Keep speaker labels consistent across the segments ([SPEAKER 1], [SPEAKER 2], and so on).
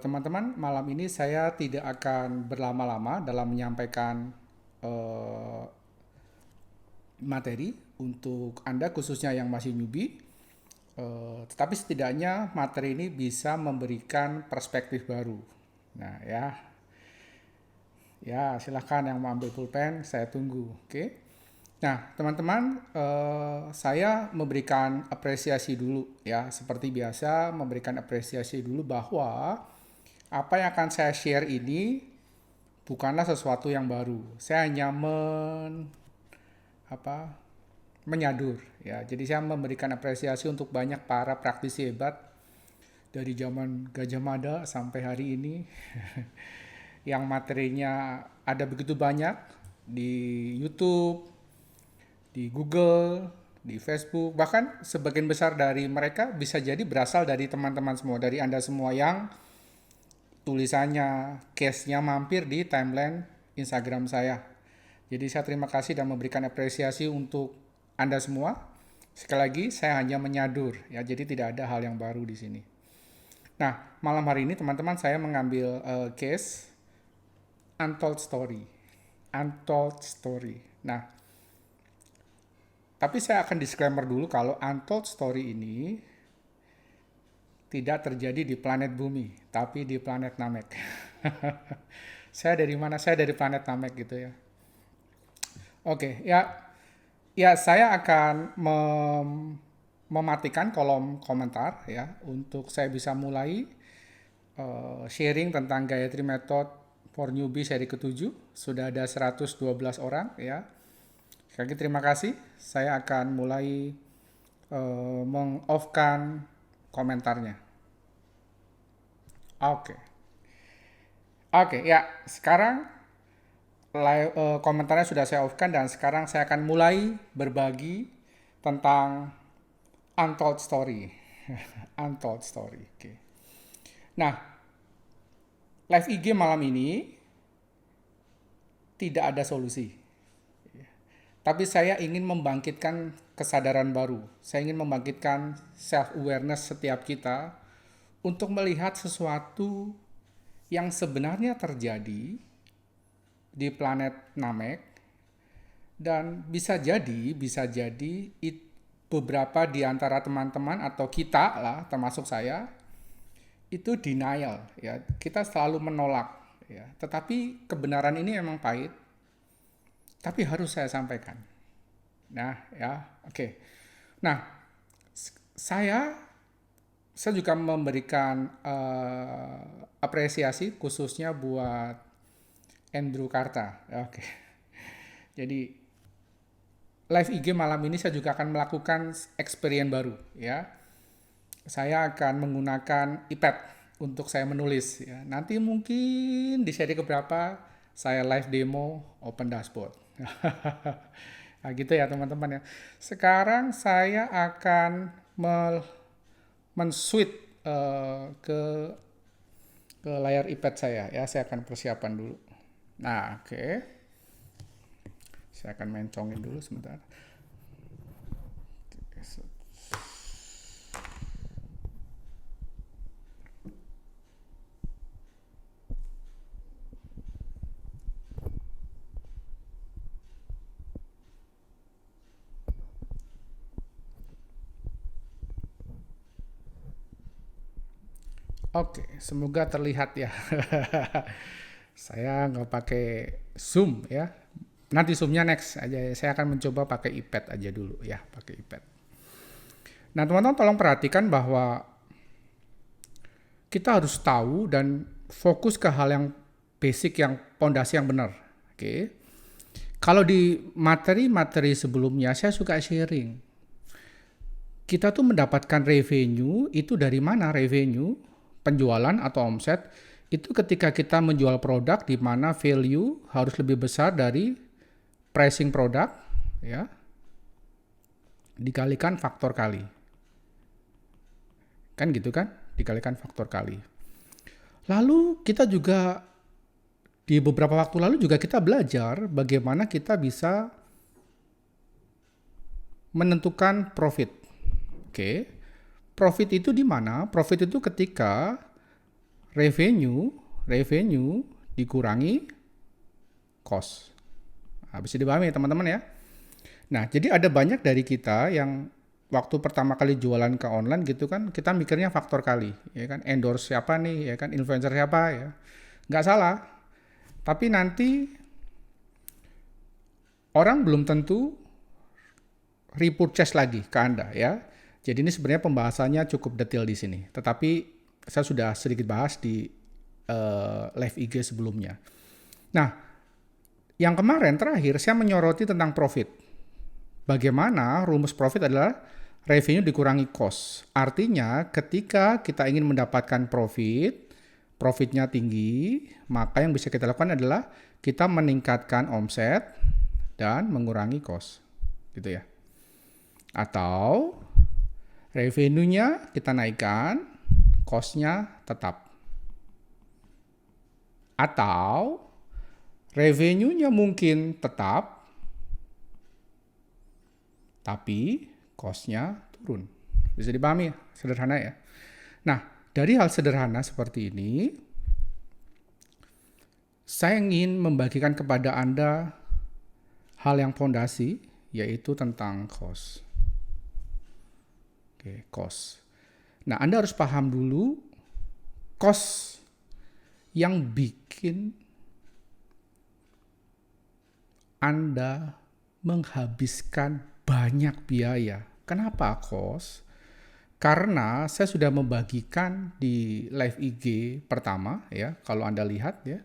[SPEAKER 1] Teman-teman, malam ini saya tidak akan berlama-lama dalam menyampaikan eh, materi untuk Anda khususnya yang masih newbie. Tetapi setidaknya materi ini bisa memberikan perspektif baru. Nah, ya silahkan yang mau ambil pulpen, saya tunggu. Oke. Nah, teman-teman, saya memberikan apresiasi dulu ya. Seperti biasa, memberikan apresiasi dulu bahwa apa yang akan saya share ini bukanlah sesuatu yang baru. Saya hanya apa, menyadur ya. Jadi saya memberikan apresiasi untuk banyak para praktisi hebat dari zaman Gajah Mada sampai hari ini yang materinya ada begitu banyak di YouTube, di Google, di Facebook, bahkan sebagian besar dari mereka bisa jadi berasal dari teman-teman semua, dari Anda semua yang tulisannya, case-nya mampir di timeline Instagram saya. Jadi saya terima kasih dan memberikan apresiasi untuk Anda semua. Sekali lagi, saya hanya menyadur, ya, jadi tidak ada hal yang baru di sini. Nah, malam hari ini teman-teman saya mengambil case Untold Story. Untold Story. Nah, tapi saya akan disclaimer dulu kalau Untold Story ini tidak terjadi di planet Bumi, tapi di planet Namek. Saya dari mana? Saya dari planet Namek gitu ya. Oke, ya saya akan mematikan kolom komentar ya untuk saya bisa mulai sharing tentang Gayatri Method for Newbie seri ke-7. Sudah ada 112 orang ya. Sekali lagi terima kasih. Saya akan mulai meng-off-kan komentarnya. Oke. Oke, ya. Sekarang komentarnya sudah saya off-kan dan sekarang saya akan mulai berbagi tentang Untold Story. Untold Story. Oke. Nah, live IG malam ini tidak ada solusi. Tapi saya ingin membangkitkan kesadaran baru. Saya ingin membangkitkan self-awareness setiap kita untuk melihat sesuatu yang sebenarnya terjadi di planet Namek dan bisa jadi beberapa di antara teman-teman atau kita lah termasuk saya itu denial ya. Kita selalu menolak ya. Tetapi kebenaran ini memang pahit, tapi harus saya sampaikan. Nah, ya, oke. Nah, saya saya juga memberikan apresiasi khususnya buat Andrew Karta. Oke. Jadi live IG malam ini saya juga akan melakukan experience baru ya. Saya akan menggunakan iPad untuk saya menulis ya. Nanti mungkin di seri keberapa saya live demo open dashboard. Nah, gitu ya teman-teman ya. Sekarang saya akan men-switch ke layar iPad saya ya. Saya akan persiapan dulu. Nah, oke. Saya akan mencongin dulu sebentar. Oke, semoga terlihat ya. Saya nggak pakai Zoom ya. Nanti Zoomnya next aja. Saya akan mencoba pakai iPad aja dulu ya, pakai iPad. Nah, teman-teman tolong perhatikan bahwa kita harus tahu dan fokus ke hal yang basic, yang pondasi yang benar. Oke. Kalau di materi-materi sebelumnya saya suka sharing. Kita tuh mendapatkan revenue itu dari mana? Revenue, penjualan atau omset itu ketika kita menjual produk di mana value harus lebih besar dari pricing produk ya, dikalikan faktor kali. Kan gitu kan? Dikalikan faktor kali. Lalu kita juga di beberapa waktu lalu juga kita belajar bagaimana kita bisa menentukan profit. Oke. Profit itu di mana? Profit itu ketika revenue dikurangi cost. Nah, bisa dipahami teman-teman ya. Nah, jadi ada banyak dari kita yang waktu pertama kali jualan ke online gitu kan, kita mikirnya faktor kali, ya kan, endorse siapa nih, ya kan, influencer siapa ya. Nggak salah, tapi nanti orang belum tentu repurchase lagi ke Anda ya. Jadi ini sebenarnya pembahasannya cukup detail di sini, tetapi saya sudah sedikit bahas di live IG sebelumnya. Nah, yang kemarin terakhir saya menyoroti tentang profit. Bagaimana rumus profit adalah revenue dikurangi cost. Artinya ketika kita ingin mendapatkan profitnya tinggi, maka yang bisa kita lakukan adalah kita meningkatkan omset dan mengurangi cost. Gitu ya. Atau revenue-nya kita naikkan, cost-nya tetap. Atau revenue-nya mungkin tetap, tapi cost-nya turun. Bisa dipahami, sederhana ya. Nah, dari hal sederhana seperti ini, saya ingin membagikan kepada Anda hal yang fondasi, yaitu tentang cost. Oke, cost. Nah, Anda harus paham dulu cost yang bikin Anda menghabiskan banyak biaya. Kenapa cost? Karena saya sudah membagikan di live IG pertama ya, kalau Anda lihat ya.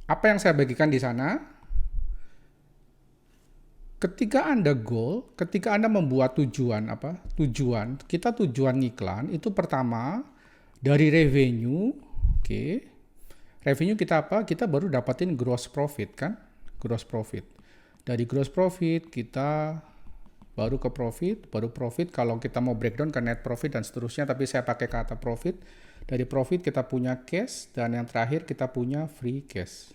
[SPEAKER 1] Apa yang saya bagikan di sana? Ketika Anda membuat tujuan, kita tujuan iklan itu pertama dari revenue, oke. Revenue kita apa? Kita baru dapatin gross profit kan? Gross profit. Dari gross profit kita baru ke profit, baru profit kalau kita mau breakdown ke net profit dan seterusnya, tapi saya pakai kata profit. Dari profit kita punya cash dan yang terakhir kita punya free cash.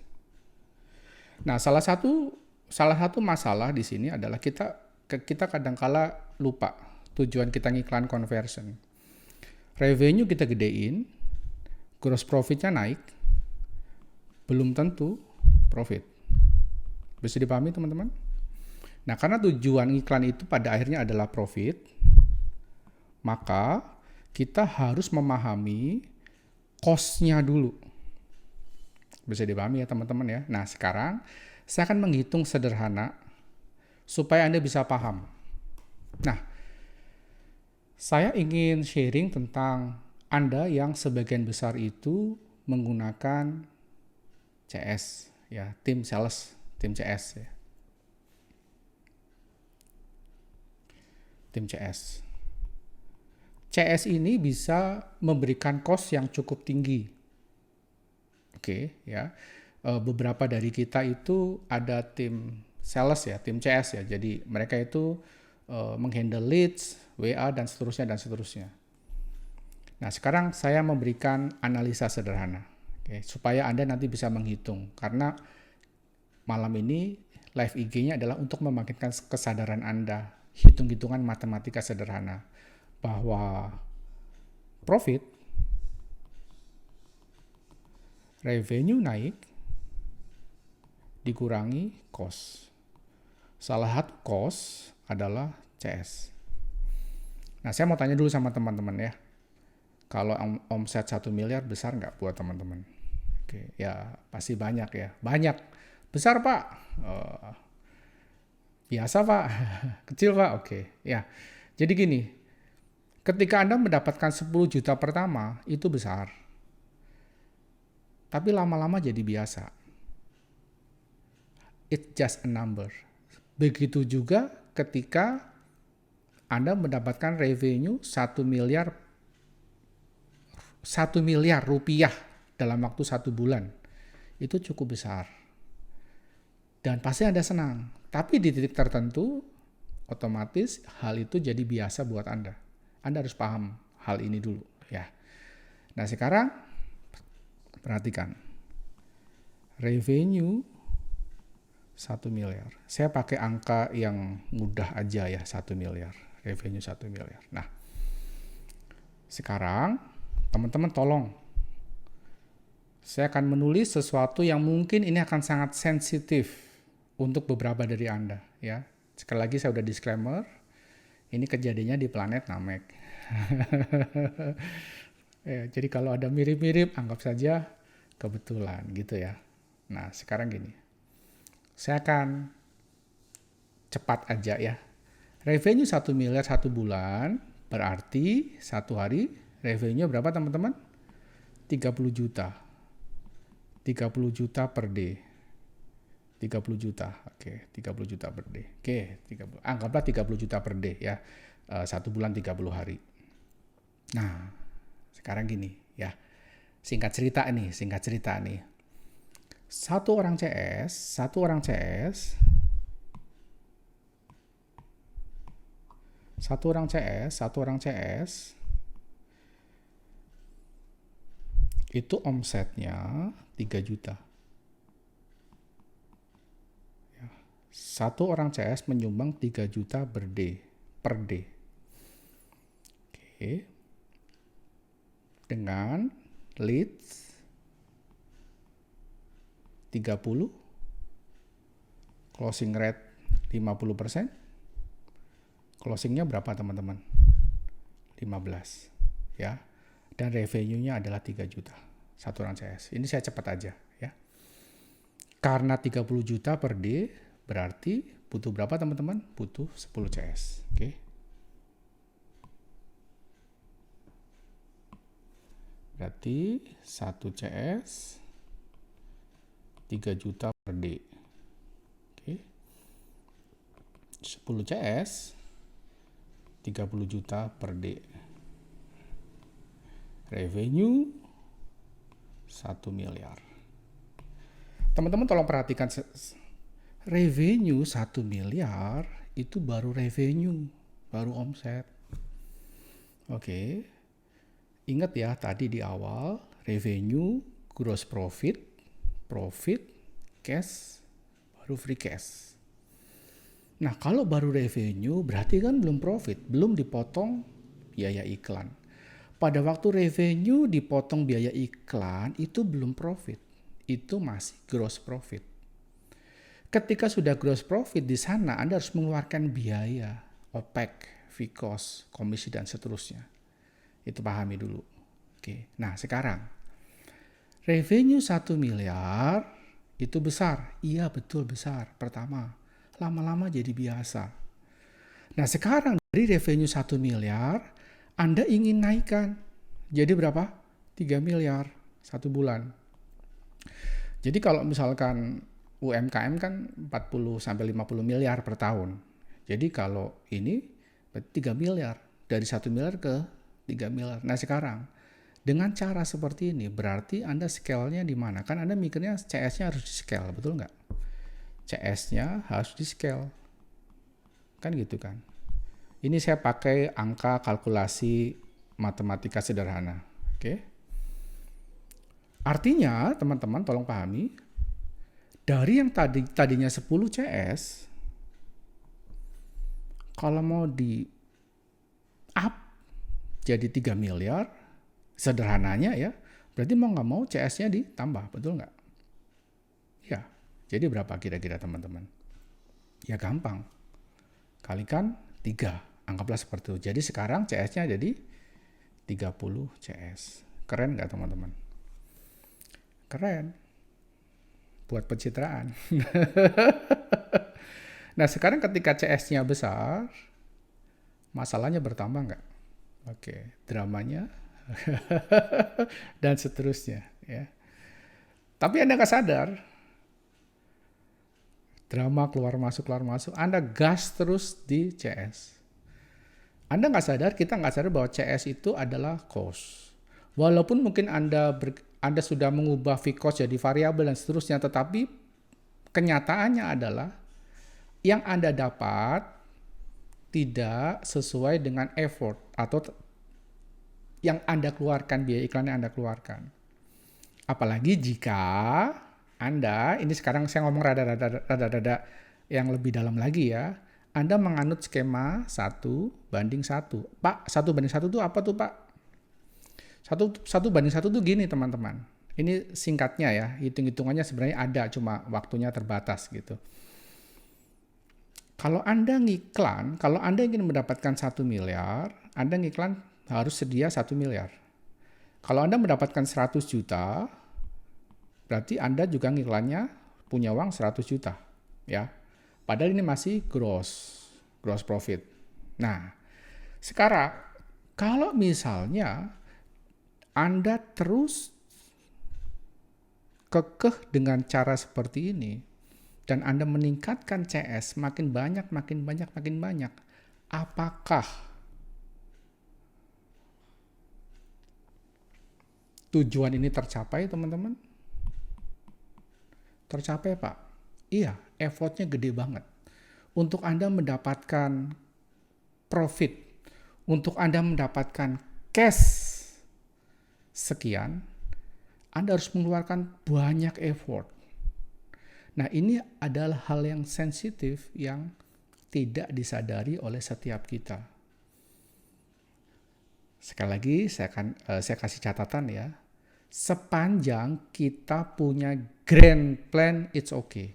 [SPEAKER 1] Nah, salah satu masalah di sini adalah kita kadangkala lupa tujuan kita ngiklan conversion. Revenue kita gedein, gross profitnya naik, belum tentu profit. Bisa dipahami teman-teman? Nah, karena tujuan iklan itu pada akhirnya adalah profit, maka kita harus memahami cost-nya dulu. Bisa dipahami ya teman-teman ya. Nah, sekarang saya akan menghitung sederhana supaya Anda bisa paham. Nah, saya ingin sharing tentang Anda yang sebagian besar itu menggunakan CS, ya, tim sales, tim CS ya. Tim CS. CS ini bisa memberikan cost yang cukup tinggi. Oke, ya. Beberapa dari kita itu ada tim sales ya, tim CS ya. Jadi mereka itu menghandle leads, WA dan seterusnya. Nah, sekarang saya memberikan analisa sederhana, oke, supaya Anda nanti bisa menghitung. Karena malam ini live IG-nya adalah untuk membangkitkan kesadaran Anda, hitung-hitungan matematika sederhana bahwa profit, revenue naik, dikurangi cost. Salah satu cost adalah CS. Nah, saya mau tanya dulu sama teman-teman ya. Kalau omset 1 miliar besar nggak buat teman-teman? Oke, ya pasti banyak ya. Banyak. Besar Pak? Biasa Pak? Kecil Pak? Oke, ya. Jadi gini, ketika Anda mendapatkan 10 juta pertama, itu besar. Tapi lama-lama jadi biasa. It's just a number. Begitu juga ketika Anda mendapatkan revenue 1 miliar rupiah dalam waktu 1 bulan. Itu cukup besar. Dan pasti Anda senang. Tapi di titik tertentu, otomatis hal itu jadi biasa buat Anda. Anda harus paham hal ini dulu ya. Nah, sekarang perhatikan. Revenue 1 miliar. Saya pakai angka yang mudah aja ya, 1 miliar. Revenue 1 miliar. Nah, Sekarang, teman-teman tolong. Saya akan menulis sesuatu yang mungkin ini akan sangat sensitif untuk beberapa dari Anda. Ya. Sekali lagi saya udah disclaimer, ini kejadiannya di planet Namek. Ya, jadi kalau ada mirip-mirip, anggap saja kebetulan gitu ya. Nah, sekarang gini. Saya akan cepat aja ya. Revenue 1 miliar 1 bulan, berarti satu hari revenue berapa teman-teman? 30 juta. 30 juta per day. 30 juta. Oke, 30 juta per day. Oke, 30. Anggaplah 30 juta per day ya. Satu bulan 30 hari. Nah, sekarang gini ya. Singkat cerita nih. Satu orang CS itu omsetnya 3 juta. Ya. Satu orang CS menyumbang 3 juta per day. Oke. Dengan leads 30, closing rate 50%. Closingnya berapa teman-teman? 15 ya. Dan revenue-nya adalah 3 juta. Satu orang CS. Ini saya cepat aja ya. Karena 30 juta per day, berarti butuh berapa teman-teman? Butuh 10 CS. Oke. Berarti 1 CS 3 juta per day. Oke. 10 CS 30 juta per day. Revenue 1 miliar. Teman-teman tolong perhatikan, revenue 1 miliar itu baru revenue, baru omset. Oke. Ingat ya tadi di awal, revenue, gross profit, cash, baru free cash. Nah, kalau baru revenue berarti kan belum profit, belum dipotong biaya iklan. Pada waktu revenue dipotong biaya iklan itu belum profit, itu masih gross profit. Ketika sudah gross profit di sana Anda harus mengeluarkan biaya, OPEX, fee cost, komisi dan seterusnya. Itu pahami dulu. Oke. Nah, sekarang revenue 1 miliar itu besar. Iya, betul besar. Pertama, lama-lama jadi biasa. Nah, sekarang dari revenue 1 miliar, Anda ingin naikkan. Jadi berapa? 3 miliar satu bulan. Jadi kalau misalkan UMKM kan 40 sampai 50 miliar per tahun. Jadi kalau ini 3 miliar. Dari 1 miliar ke 3 miliar. Nah, sekarang dengan cara seperti ini berarti Anda scale-nya di mana? Kan Anda mikirnya CS-nya harus di-scale, betul nggak? CS-nya harus di-scale. Kan gitu kan. Ini saya pakai angka kalkulasi matematika sederhana. Oke. Artinya, teman-teman tolong pahami, dari yang tadinya 10 CS, kalau mau di up jadi 3 miliar, sederhananya ya, berarti mau nggak mau CS-nya ditambah, betul nggak? Ya. Jadi berapa kira-kira teman-teman? Ya gampang. Kalikan 3. Anggaplah seperti itu. Jadi sekarang CS-nya jadi 30 CS. Keren nggak teman-teman? Keren. Buat pencitraan. Nah sekarang ketika CS-nya besar, masalahnya bertambah nggak? Oke, dramanya dan seterusnya. Ya. Tapi Anda nggak sadar, drama keluar masuk, Anda gas terus di CS. Anda nggak sadar, kita nggak sadar bahwa CS itu adalah cost. Walaupun mungkin Anda sudah mengubah fee cost jadi variabel dan seterusnya, tetapi kenyataannya adalah yang Anda dapat tidak sesuai dengan effort atau yang Anda keluarkan, biaya iklan yang Anda keluarkan. Apalagi jika Anda, ini sekarang saya ngomong rada-rada yang lebih dalam lagi ya, Anda menganut skema 1:1. Pak, 1:1 itu apa tuh Pak? Satu banding satu tuh gini teman-teman. Ini singkatnya ya, hitung-hitungannya sebenarnya ada, cuma waktunya terbatas gitu. Kalau Anda ngiklan, kalau Anda ingin mendapatkan 1 miliar, Anda ngiklan harus sedia 1 miliar. Kalau Anda mendapatkan 100 juta, berarti Anda juga ngiklannya punya uang 100 juta. Ya. Padahal ini masih gross profit. Nah, sekarang kalau misalnya Anda terus kekeh dengan cara seperti ini, dan Anda meningkatkan CS makin banyak, apakah tujuan ini tercapai, teman-teman? Tercapai, Pak. Iya, effortnya gede banget. Untuk Anda mendapatkan profit, untuk Anda mendapatkan cash sekian, Anda harus mengeluarkan banyak effort. Nah, ini adalah hal yang sensitif yang tidak disadari oleh setiap kita. Sekali lagi, saya kasih catatan ya. Sepanjang kita punya grand plan, it's okay.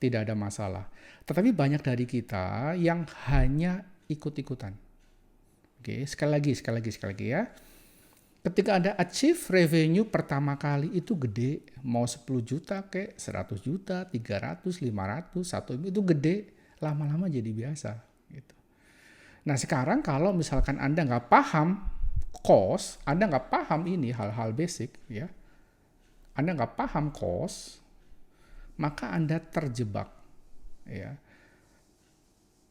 [SPEAKER 1] Tidak ada masalah. Tetapi banyak dari kita yang hanya ikut-ikutan. Oke, sekali lagi ya. Ketika Anda achieve revenue pertama kali itu gede, mau 10 juta kayak 100 juta, 300, 500, 1 itu gede, lama-lama jadi biasa. Gitu. Nah sekarang kalau misalkan Anda nggak paham cost, Anda nggak paham ini hal-hal basic, ya, Anda nggak paham cost, maka Anda terjebak. Ya.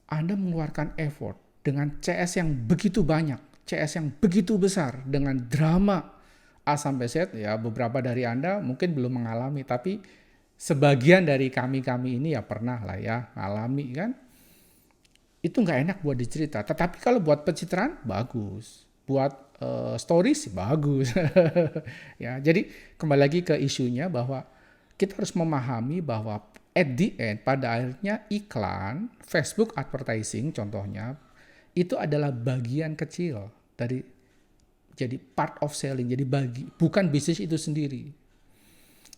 [SPEAKER 1] Anda mengeluarkan effort dengan CS yang begitu banyak, CS yang begitu besar, dengan drama A sampai Z, ya beberapa dari Anda mungkin belum mengalami, tapi sebagian dari kami ini ya pernah lah ya ngalami kan. Itu nggak enak buat dicerita, tetapi kalau buat pencitraan bagus, buat stories bagus. Ya, jadi kembali lagi ke isunya bahwa kita harus memahami bahwa at the end, pada akhirnya iklan, Facebook advertising contohnya, itu adalah bagian kecil dari jadi part of selling, jadi bukan bisnis itu sendiri.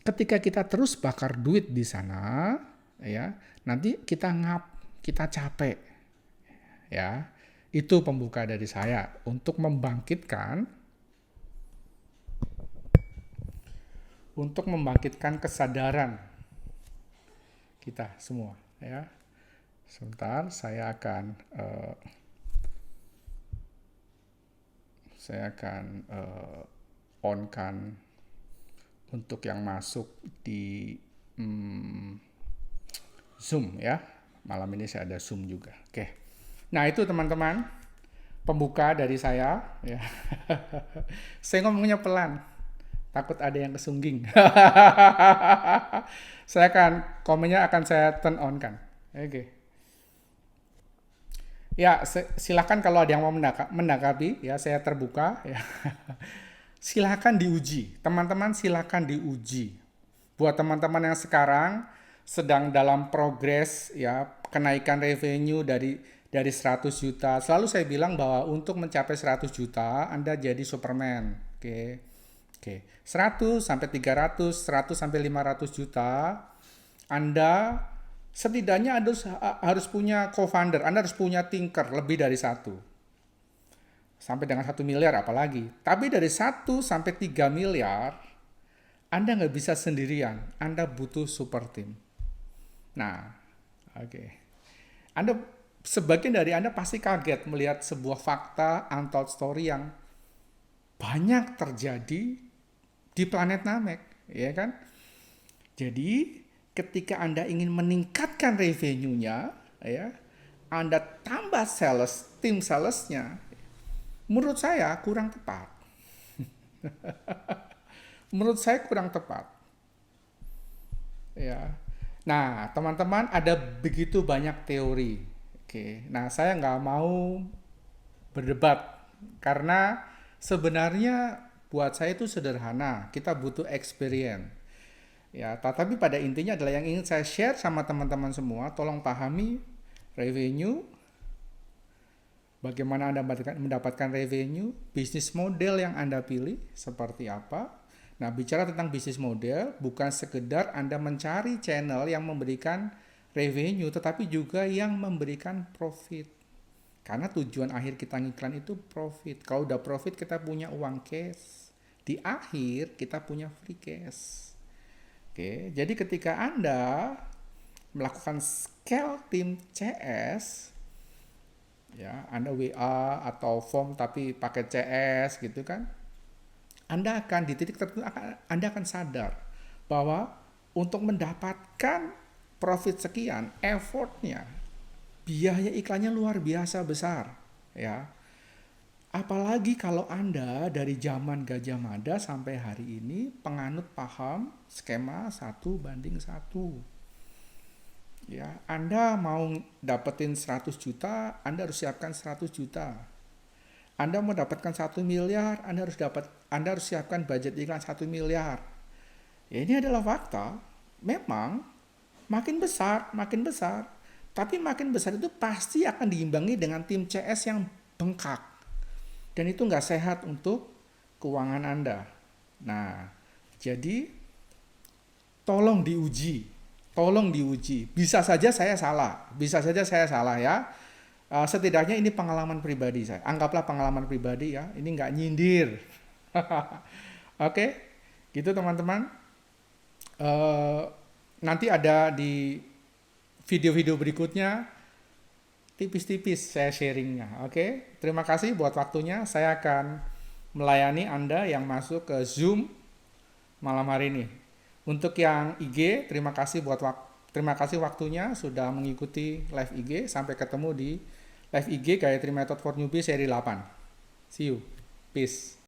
[SPEAKER 1] Ketika kita terus bakar duit di sana, ya, nanti kita capek. Ya. Itu pembuka dari saya untuk membangkitkan kesadaran kita semua, ya. Sebentar, saya akan on-kan untuk yang masuk di Zoom ya. Malam ini saya ada Zoom juga. Oke. Nah, itu teman-teman pembuka dari saya ya. Saya ngomongnya pelan. Takut ada yang kesungging. Komennya akan saya turn on kan. Oke. Ya, silakan kalau ada yang mau menanggapi, ya saya terbuka. Ya. Silakan diuji, teman-teman silakan diuji. Buat teman-teman yang sekarang sedang dalam progres ya kenaikan revenue dari 100 juta. Selalu saya bilang bahwa untuk mencapai 100 juta Anda jadi Superman. Oke. 100 sampai 300, 100 sampai 500 juta Anda setidaknya harus punya co-founder, Anda harus punya thinker lebih dari satu. Sampai dengan 1 miliar apalagi. Tapi dari 1 sampai 3 miliar, Anda nggak bisa sendirian. Anda butuh super team. Nah, oke. Sebagian dari Anda pasti kaget melihat sebuah fakta untold story yang banyak terjadi di planet Namek, ya kan? Jadi, ketika Anda ingin meningkatkan revenue-nya, ya, Anda tambah tim salesnya, menurut saya kurang tepat. Menurut saya kurang tepat. Ya. Nah, teman-teman ada begitu banyak teori. Oke. Nah, saya nggak mau berdebat karena sebenarnya buat saya itu sederhana. Kita butuh experience. Ya, tapi pada intinya adalah yang ingin saya share sama teman-teman semua, tolong pahami revenue bagaimana Anda mendapatkan revenue, bisnis model yang Anda pilih seperti apa. Nah, bicara tentang bisnis model, bukan sekedar Anda mencari channel yang memberikan revenue, tetapi juga yang memberikan profit. Karena tujuan akhir kita ngiklan itu profit. Kalau udah profit, kita punya uang cash. Di akhir, kita punya free cash. Oke, jadi ketika Anda melakukan scale tim CS, ya, Anda WA atau form tapi pakai CS gitu kan, Anda akan di titik tertentu Anda akan sadar bahwa untuk mendapatkan profit sekian, effortnya, biaya iklannya luar biasa besar, ya. Apalagi kalau Anda dari zaman Gajah Mada sampai hari ini penganut paham skema 1:1. Ya, Anda mau dapetin 100 juta, Anda harus siapkan 100 juta. Anda mau dapatkan 1 miliar, Anda harus siapkan budget iklan 1 miliar. Ya, ini adalah fakta. Memang makin besar, tapi makin besar itu pasti akan diimbangi dengan tim CS yang bengkak. Dan itu nggak sehat untuk keuangan Anda. Nah, jadi tolong diuji. Bisa saja saya salah ya. Setidaknya ini pengalaman pribadi saya. Anggaplah pengalaman pribadi ya. Ini nggak nyindir. Oke, gitu teman-teman. Nanti ada di video-video berikutnya tipis-tipis saya sharingnya. Oke, terima kasih buat waktunya. Saya akan melayani Anda yang masuk ke Zoom malam hari ini. Untuk yang IG, terima kasih waktunya sudah mengikuti live IG. Sampai ketemu di live IG Gayatri Method for Newbie seri 8. See you. Peace.